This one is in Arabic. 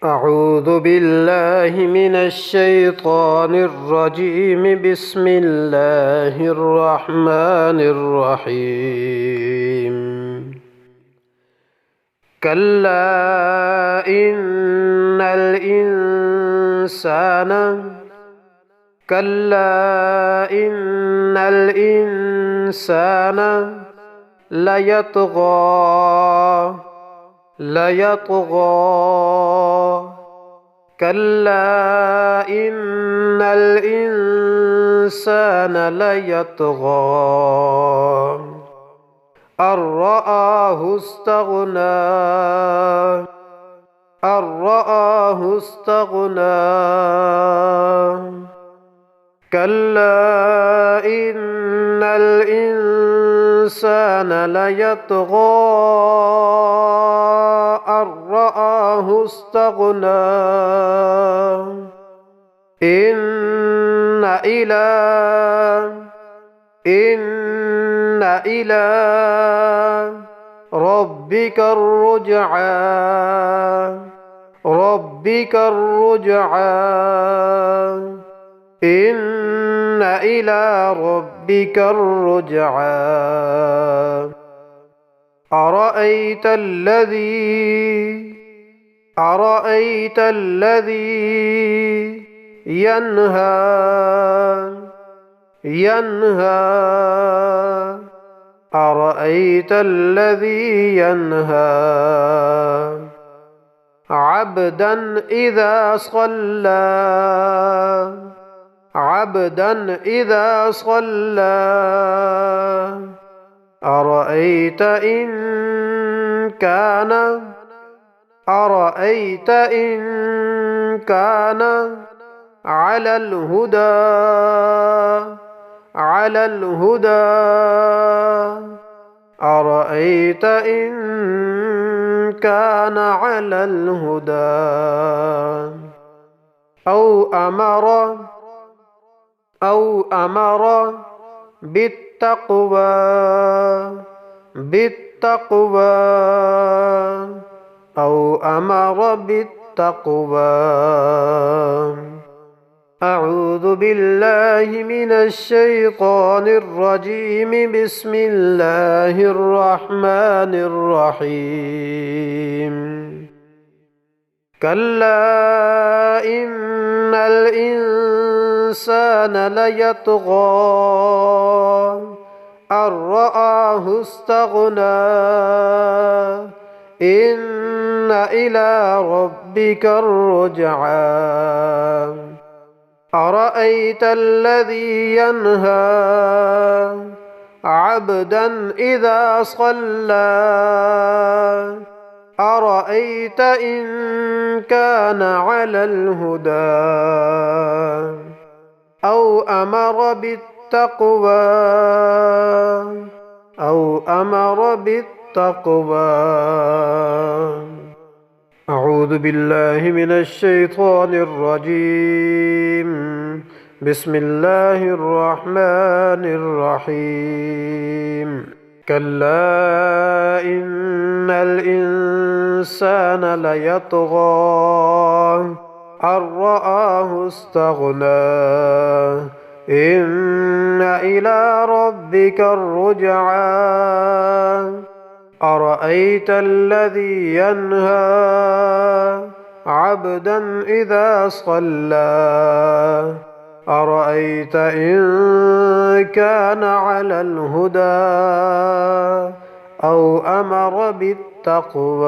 أعوذ بالله من الشيطان الرجيم. بسم الله الرحمن الرحيم. كلا إن الإنسان ليطغى. كلا إن الإنسان ليطغى أن رآه استغنى. كلا إن الإنسان ليطغى أن رآه استغنى. إن إلى ربك الرجعى. إن إلى ربك الرجعى. أرأيت الذي ينهى. أرأيت الذي ينهى عبدا إذا صلى. أرأيت إن كان على الهدى. أرأيت إن كان على الهدى. أو أمر بالتقوى. أو أمر بالتقوى. أعوذ بالله من الشيطان الرجيم. بسم الله الرحمن الرحيم. كلا إن الإنسان ليطغى أن رآه استغنى. إن إلى ربك الرجعى. أرأيت الذي ينهى عبدا إذا صلى. أرأيت إن كان على الهدى. أو أمر بالتقوى. أعوذ بالله من الشيطان الرجيم. بسم الله الرحمن الرحيم. كلا إن الإنسان ليطغى أن رآه استغنى. إن إلى ربك الرجعى. أرأيت الذي ينهى عبدا إذا صلى. أرأيت إن كان على الهدى. أو أمر بالتقوى.